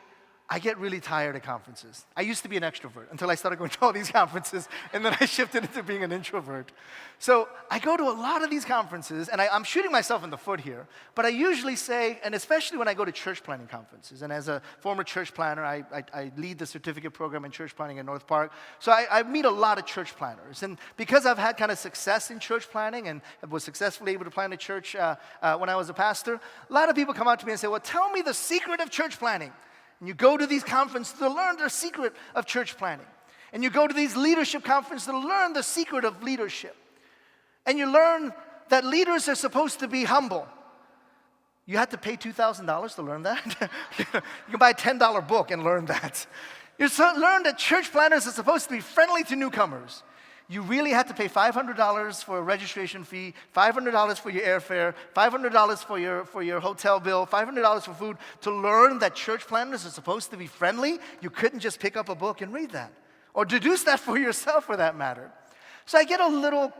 I get really tired of conferences. I used to be an extrovert until I started going to all these conferences, and then I shifted into being an introvert. So I go to a lot of these conferences, and I'm shooting myself in the foot here, but I usually say, and especially when I go to church planning conferences, and as a former church planner, I lead the certificate program in church planning in North Park, so I meet a lot of church planners. And because I've had kind of success in church planning and was successfully able to plan a church when I was a pastor, a lot of people come out to me and say, well, tell me the secret of church planning. And you go to these conferences to learn the secret of church planning. And you go to these leadership conferences to learn the secret of leadership. And you learn that leaders are supposed to be humble. You had to pay $2,000 to learn that? You can buy a $10 book and learn that. You learn that church planners are supposed to be friendly to newcomers. You really had to pay $500 for a registration fee, $500 for your airfare, $500 for your hotel bill, $500 for food to learn that church planners are supposed to be friendly. You couldn't just pick up a book and read that, or deduce that for yourself for that matter. So I get a little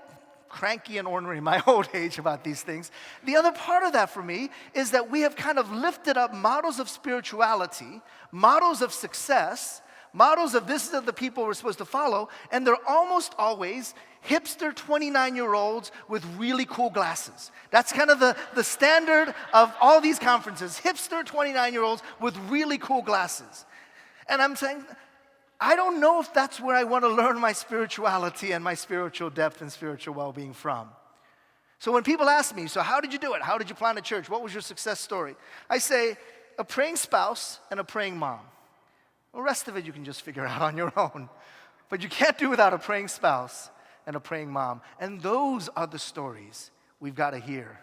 cranky and ornery in my old age about these things. The other part of that for me is that we have kind of lifted up models of spirituality, models of success, models of this are the people we're supposed to follow, and they're almost always hipster 29-year-olds with really cool glasses. That's kind of the standard of all these conferences, hipster 29-year-olds with really cool glasses. And I'm saying, I don't know if that's where I want to learn my spirituality and my spiritual depth and spiritual well-being from. So when people ask me, so how did you do it? How did you plant a church? What was your success story? I say, a praying spouse and a praying mom. The rest of it you can just figure out on your own. But you can't do without a praying spouse and a praying mom. And those are the stories we've got to hear.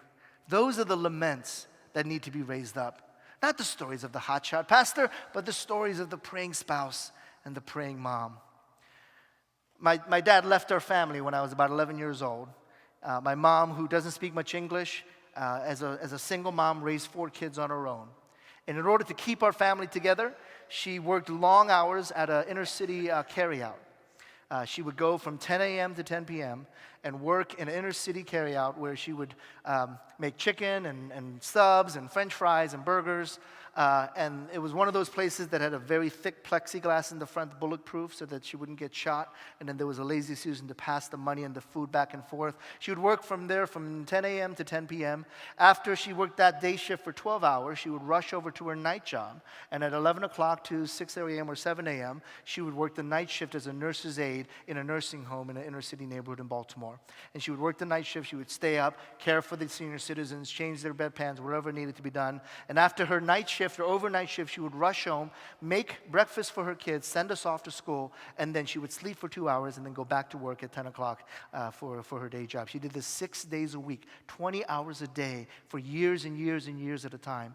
Those are the laments that need to be raised up. Not the stories of the hotshot pastor, but the stories of the praying spouse and the praying mom. My dad left our family when I was about 11 years old. My mom, who doesn't speak much English, as a single mom, raised 4 kids on her own. And in order to keep our family together, she worked long hours at an inner city carryout. She would go from 10 a.m. to 10 p.m., and work in an inner city carryout where she would make chicken and subs and French fries and burgers. And it was one of those places that had a very thick plexiglass in the front, bulletproof, so that she wouldn't get shot. And then there was a lazy Susan to pass the money and the food back and forth. She would work from there from 10 a.m. to 10 p.m. After she worked that day shift for 12 hours, she would rush over to her night job. And at 11 o'clock to 6 a.m. or 7 a.m., she would work the night shift as a nurse's aide in a nursing home in an inner city neighborhood in Baltimore. And she would work the night shift. She would stay up, care for the senior citizens, change their bedpans, whatever needed to be done. And after her night shift, or overnight shift, she would rush home, make breakfast for her kids, send us off to school, and then she would sleep for 2 hours and then go back to work at 10 o'clock for her day job. She did this 6 days a week, 20 hours a day for years and years and years at a time.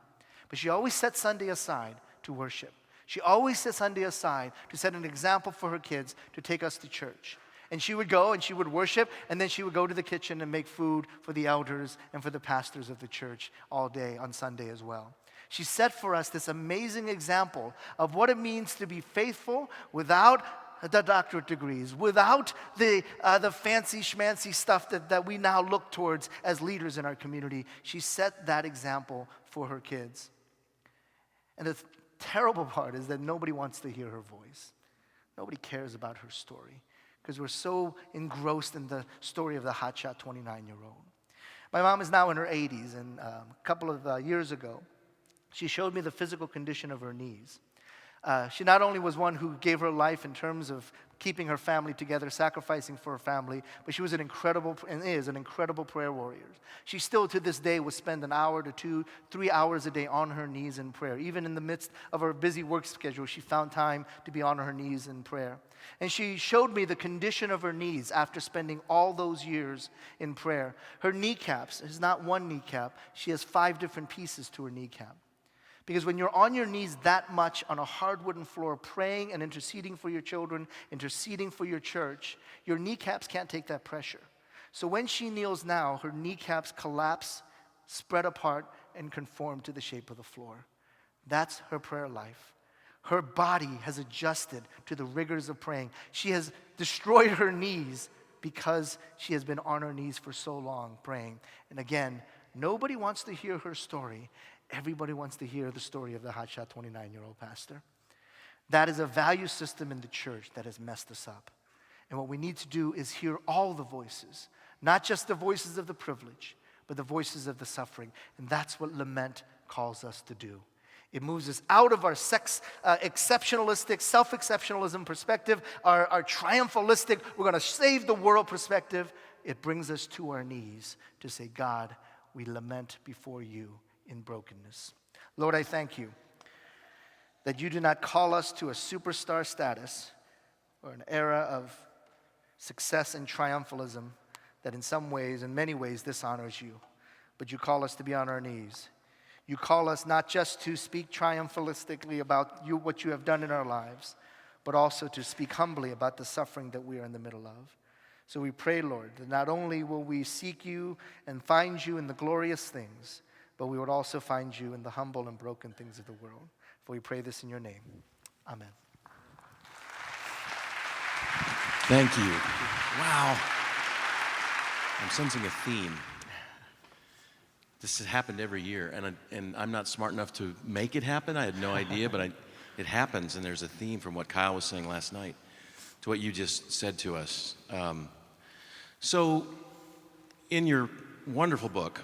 But she always set Sunday aside to worship. She always set Sunday aside to set an example for her kids to take us to church. And she would go and she would worship, and then she would go to the kitchen and make food for the elders and for the pastors of the church all day on Sunday as well. She set for us this amazing example of what it means to be faithful without the doctorate degrees, without the fancy schmancy stuff that we now look towards as leaders in our community. She set that example for her kids. And the terrible part is that nobody wants to hear her voice. Nobody cares about her story because we're so engrossed in the story of the hotshot 29-year-old. My mom is now in her 80s, and a couple of years ago, she showed me the physical condition of her knees. She not only was one who gave her life in terms of keeping her family together, sacrificing for her family, but she was an incredible, and is an incredible prayer warrior. She still to this day would spend 1 hour to 2, 3 hours a day on her knees in prayer. Even in the midst of her busy work schedule, she found time to be on her knees in prayer. And she showed me the condition of her knees after spending all those years in prayer. Her kneecaps is not one kneecap. She has 5 different pieces to her kneecap. Because when you're on your knees that much on a hard wooden floor, praying and interceding for your children, interceding for your church, your kneecaps can't take that pressure. So when she kneels now, her kneecaps collapse, spread apart, and conform to the shape of the floor. That's her prayer life. Her body has adjusted to the rigors of praying. She has destroyed her knees because she has been on her knees for so long praying. And again, nobody wants to hear her story. Everybody wants to hear the story of the hotshot 29-year-old pastor. That is a value system in the church that has messed us up. And what we need to do is hear all the voices, not just the voices of the privileged, but the voices of the suffering. And that's what Lament calls us to do. It moves us out of our exceptionalistic, self-exceptionalism perspective, our triumphalistic, we're going to save the world perspective. It brings us to our knees to say, God, we lament before you in brokenness. Lord, I thank you that you do not call us to a superstar status or an era of success and triumphalism that in some ways, in many ways, dishonors you. But you call us to be on our knees. You call us not just to speak triumphalistically about you, what you have done in our lives, but also to speak humbly about the suffering that we are in the middle of. So we pray, Lord, that not only will we seek you and find you in the glorious things, but we would also find you in the humble and broken things of the world. For we pray this in your name. Amen. Thank you. Wow. I'm sensing a theme. This has happened every year, and I'm not smart enough to make it happen. I had no idea, but it happens, and there's a theme from what Kyle was saying last night to what you just said to us. So in your wonderful book,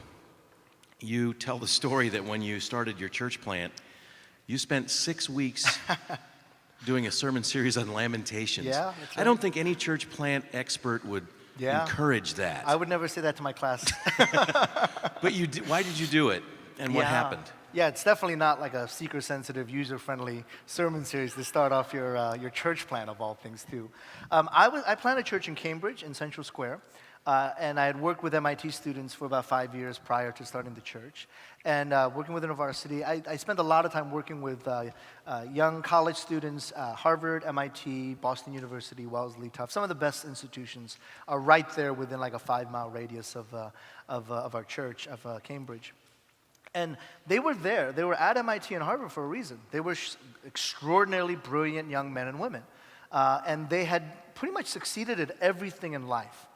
you tell the story that when you started your church plant, you spent 6 weeks doing a sermon series on Lamentations. Yeah, I don't think any church plant expert would encourage that. I would never say that to my class. But why did you do it, and what happened? Yeah, it's definitely not like a seeker-sensitive, user-friendly sermon series to start off your church plant, of all things, too. I planted a church in Cambridge, in Central Square. And I had worked with MIT students for about 5 years prior to starting the church. And working within a varsity, I spent a lot of time working with young college students, Harvard, MIT, Boston University, Wellesley, Tufts. Some of the best institutions are right there within like a 5-mile radius of our church, of Cambridge. And they were there. They were at MIT and Harvard for a reason. They were extraordinarily brilliant young men and women. And they had pretty much succeeded at everything in life.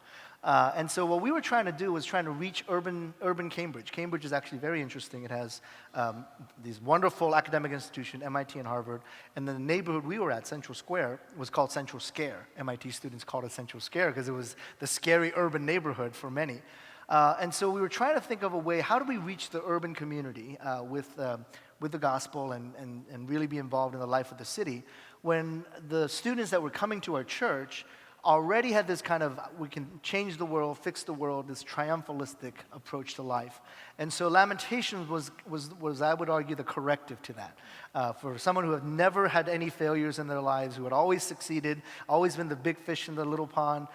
And so what we were trying to do was trying to reach urban Cambridge. Cambridge is actually very interesting. It has these wonderful academic institutions, MIT and Harvard. And then the neighborhood we were at, Central Square, was called Central Scare. MIT students called it Central Scare because it was the scary urban neighborhood for many. And so we were trying to think of a way, how do we reach the urban community with the gospel and really be involved in the life of the city, when the students that were coming to our church already had this kind of, we can change the world, fix the world, this triumphalistic approach to life. And so Lamentations was I would argue, the corrective to that. For someone who had never had any failures in their lives, who had always succeeded, always been the big fish in the little pond,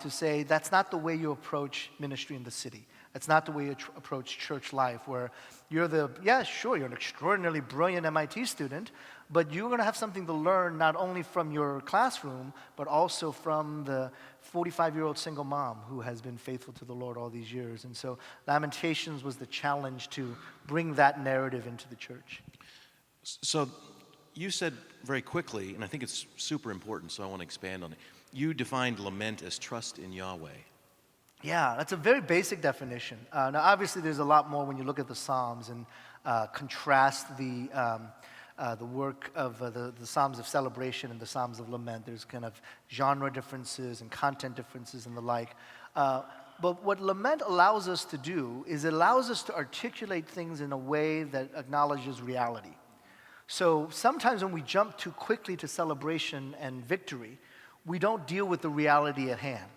to say that's not the way you approach ministry in the city. That's not the way you approach church life, where you're you're an extraordinarily brilliant MIT student, but you're going to have something to learn not only from your classroom, but also from the 45-year-old single mom who has been faithful to the Lord all these years. And so Lamentations was the challenge to bring that narrative into the church. So you said very quickly, and I think it's super important, so I want to expand on it. You defined lament as trust in Yahweh. Yeah, that's a very basic definition. Now, obviously, there's a lot more when you look at the Psalms and contrast the work of the Psalms of celebration and the Psalms of lament. There's kind of genre differences and content differences and the like. But what lament allows us to do is it allows us to articulate things in a way that acknowledges reality. So sometimes when we jump too quickly to celebration and victory, we don't deal with the reality at hand.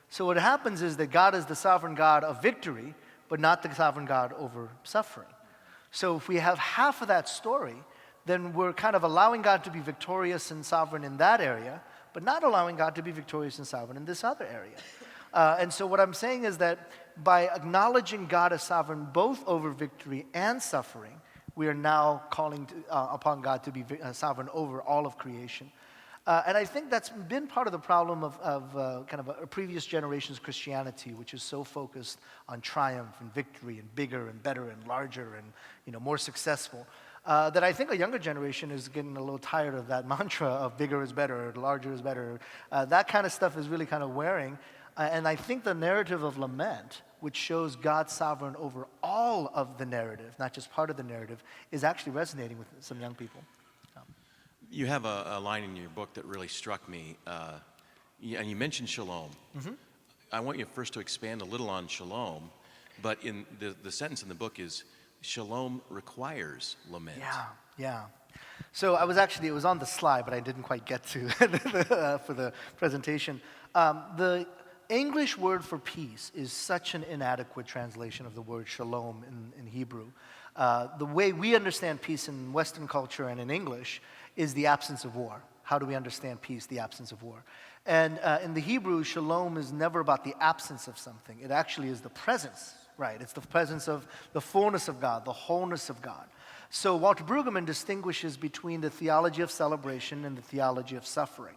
So what happens is that God is the sovereign God of victory, but not the sovereign God over suffering. So if we have half of that story, then we're kind of allowing God to be victorious and sovereign in that area, but not allowing God to be victorious and sovereign in this other area. And so what I'm saying is that by acknowledging God as sovereign both over victory and suffering, we are now calling upon God to be sovereign over all of creation. And I think that's been part of the problem of kind of a previous generation's Christianity, which is so focused on triumph and victory and bigger and better and larger and more successful, that I think a younger generation is getting a little tired of that mantra of bigger is better, larger is better. That kind of stuff is really kind of wearing. And I think the narrative of lament, which shows God sovereign over all of the narrative, not just part of the narrative, is actually resonating with some young people. You have a line in your book that really struck me, and you mentioned shalom. Mm-hmm. I want you first to expand a little on shalom, but in the sentence in the book is, shalom requires lament. Yeah. So it was on the slide, but I didn't quite get to for the presentation. The English word for peace is such an inadequate translation of the word shalom in Hebrew. The way we understand peace in Western culture and in English is the absence of war. How do we understand peace? The absence of war. And in the Hebrew, shalom is never about the absence of something. It actually is the presence, right? It's the presence of the fullness of God, the wholeness of God. So Walter Brueggemann distinguishes between the theology of celebration and the theology of suffering.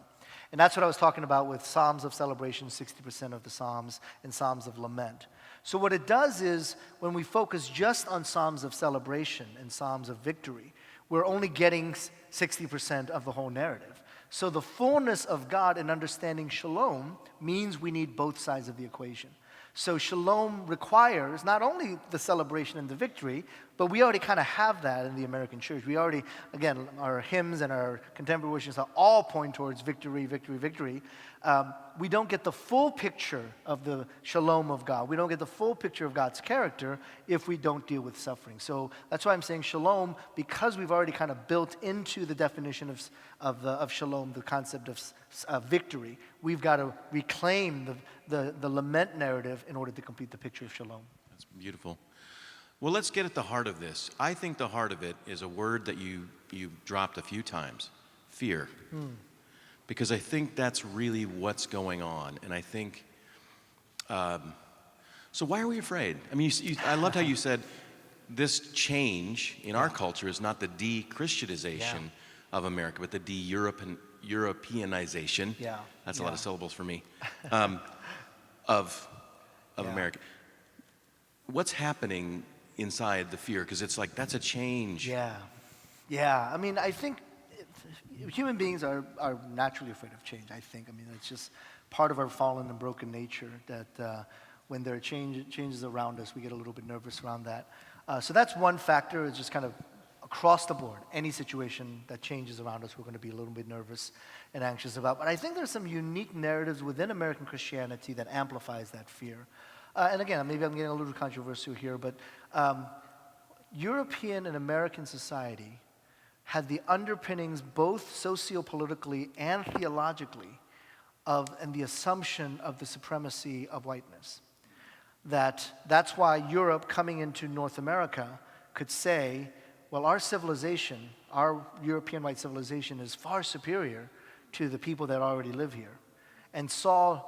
And that's what I was talking about with Psalms of celebration, 60% of the Psalms, and Psalms of lament. So what it does is, when we focus just on Psalms of celebration and Psalms of victory, we're only getting 60% of the whole narrative. So the fullness of God in understanding shalom means we need both sides of the equation. So shalom requires not only the celebration and the victory, but we already kind of have that in the American church. We already, again, our hymns and our contemporary worship all point towards victory, victory, victory. We don't get the full picture of the shalom of God. We don't get the full picture of God's character if we don't deal with suffering. So that's why I'm saying shalom, because we've already kind of built into the definition of shalom the concept of victory. We've got to reclaim the lament narrative in order to complete the picture of shalom. That's beautiful. Well, let's get at the heart of this. I think the heart of it is a word that you dropped a few times, fear. Because I think that's really what's going on. And I think, so why are we afraid? I mean, I loved how you said this change in our culture is not the de-Christianization of America, but the de-Europeanization. That's a lot of syllables for me. Of America. What's happening inside the fear? Because it's like, that's a change. Yeah. I mean, I think human beings are naturally afraid of change, I think. I mean, it's just part of our fallen and broken nature that when there are changes around us, we get a little bit nervous around that. So that's one factor, is just kind of across the board. Any situation that changes around us, we're going to be a little bit nervous and anxious about. But I think there's some unique narratives within American Christianity that amplifies that fear. And again, maybe I'm getting a little controversial here, but European and American society had the underpinnings both socio-politically and theologically and the assumption of the supremacy of whiteness. That's why Europe coming into North America could say, well, our civilization, our European white civilization is far superior to the people that already live here, and saw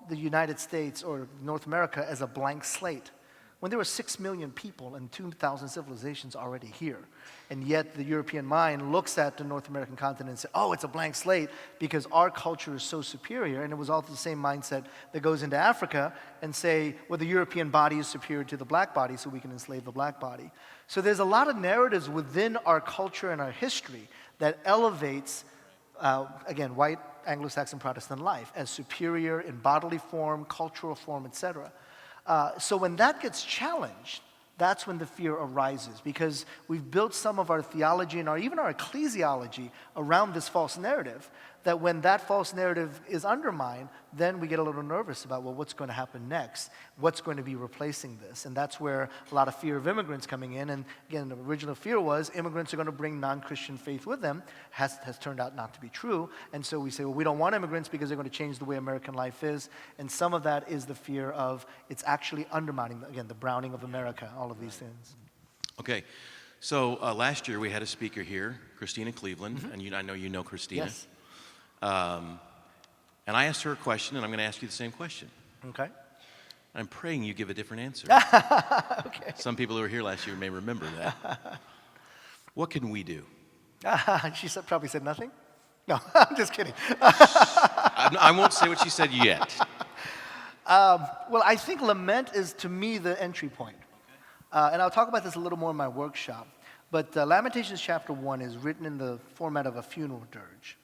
the United States or North America as a blank slate, when there were 6 million people and 2,000 civilizations already here. And yet the European mind looks at the North American continent and says, oh, it's a blank slate because our culture is so superior. And it was also the same mindset that goes into Africa and say, well, the European body is superior to the black body, so we can enslave the black body. So there's a lot of narratives within our culture and our history that elevates, again, white Anglo-Saxon Protestant life as superior in bodily form, cultural form, etc. So when that gets challenged, that's when the fear arises, because we've built some of our theology and even our ecclesiology around this false narrative, that when that false narrative is undermined, then we get a little nervous about, well, what's going to happen next? What's going to be replacing this? And that's where a lot of fear of immigrants coming in. And again, the original fear was immigrants are going to bring non-Christian faith with them. Has turned out not to be true. And so we say, well, we don't want immigrants because they're going to change the way American life is. And some of that is the fear of it's actually undermining, again, the browning of America, all of these things. Okay. So last year we had a speaker here, Christina Cleveland, and I know you know Christina. Yes. And I asked her a question, and I'm going to ask you the same question. Okay. I'm praying you give a different answer. Okay. Some people who were here last year may remember that. What can we do? She probably said nothing? No, I'm just kidding. I won't say what she said yet. Well, I think Lament is, to me, the entry point. And I'll talk about this a little more in my workshop. But Lamentations chapter 1 is written in the format of a funeral dirge.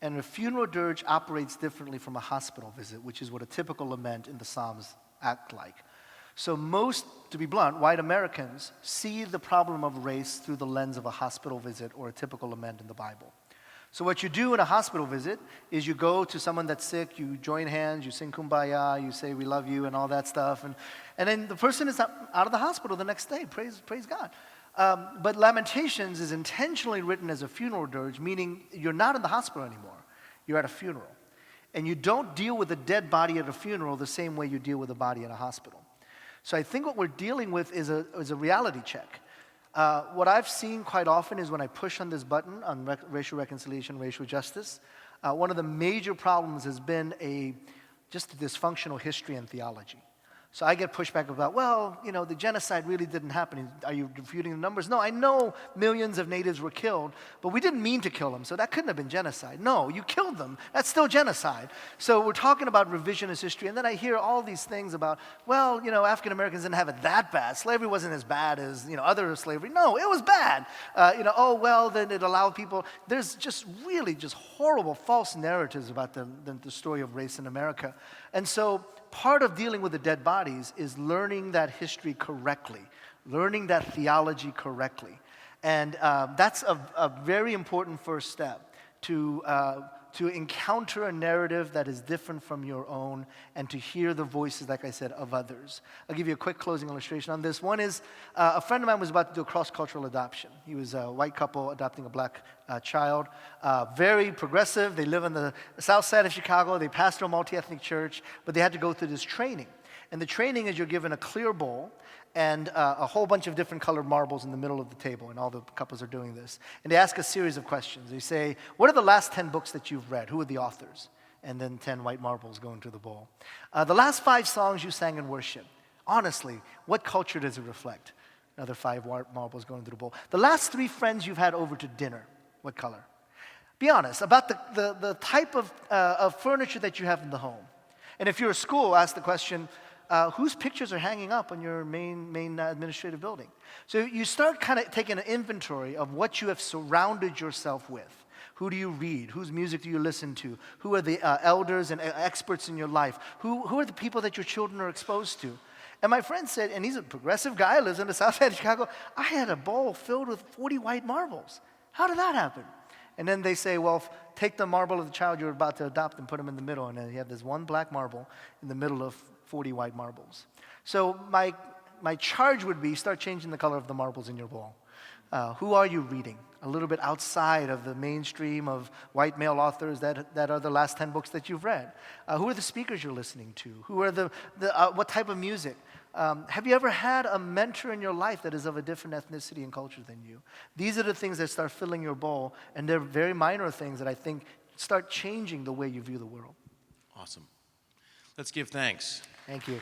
And a funeral dirge operates differently from a hospital visit, which is what a typical lament in the Psalms act like. So most, to be blunt, white Americans see the problem of race through the lens of a hospital visit or a typical lament in the Bible. So what you do in a hospital visit is you go to someone that's sick, you join hands, you sing Kumbaya, you say we love you and all that stuff. And then the person is out of the hospital the next day. Praise God. But Lamentations is intentionally written as a funeral dirge, meaning you're not in the hospital anymore. You're at a funeral. And you don't deal with a dead body at a funeral the same way you deal with a body in a hospital. So I think what we're dealing with is a reality check. What I've seen quite often is when I push on this button on racial reconciliation, racial justice, one of the major problems has been just a dysfunctional history and theology. So I get pushback about, well, the genocide really didn't happen. Are you refuting the numbers? No, I know millions of natives were killed, but we didn't mean to kill them, so that couldn't have been genocide. No, you killed them. That's still genocide. So we're talking about revisionist history, and then I hear all these things about, well, African Americans didn't have it that bad. Slavery wasn't as bad as, other slavery. No, it was bad. Oh, well, then it allowed people. There's just really just horrible false narratives about the story of race in America. And so part of dealing with the dead bodies is learning that history correctly, learning that theology correctly. And that's a very important first step to encounter a narrative that is different from your own and to hear the voices, like I said, of others. I'll give you a quick closing illustration on this. One is a friend of mine was about to do a cross-cultural adoption. He was a white couple adopting a black child, very progressive. They live on the south side of Chicago. They pastor a multi-ethnic church, but they had to go through this training. And the training is you're given a clear bowl and a whole bunch of different colored marbles in the middle of the table, and all the couples are doing this. And they ask a series of questions. They say, what are the last 10 books that you've read? Who are the authors? And then 10 white marbles go into the bowl. The last 5 songs you sang in worship, honestly, what culture does it reflect? Another 5 white marbles go into the bowl. The last 3 friends you've had over to dinner, what color? Be honest about the type of furniture that you have in the home. And if you're a school, ask the question, whose pictures are hanging up on your main administrative building? So you start kind of taking an inventory of what you have surrounded yourself with. Who do you read? Whose music do you listen to? Who are the elders and experts in your life? Who are the people that your children are exposed to? And my friend said, and he's a progressive guy, lives in the south side of Chicago, I had a bowl filled with 40 white marbles. How did that happen? And then they say, well, take the marble of the child you're about to adopt and put him in the middle. And then you have this one black marble in the middle of 40 white marbles. So my charge would be start changing the color of the marbles in your bowl. Who are you reading? A little bit outside of the mainstream of white male authors that are the last 10 books that you've read. Who are the speakers you're listening to? Who are what type of music? Have you ever had a mentor in your life that is of a different ethnicity and culture than you? These are the things that start filling your bowl, and they're very minor things that I think start changing the way you view the world. Awesome. Let's give thanks. Thank you.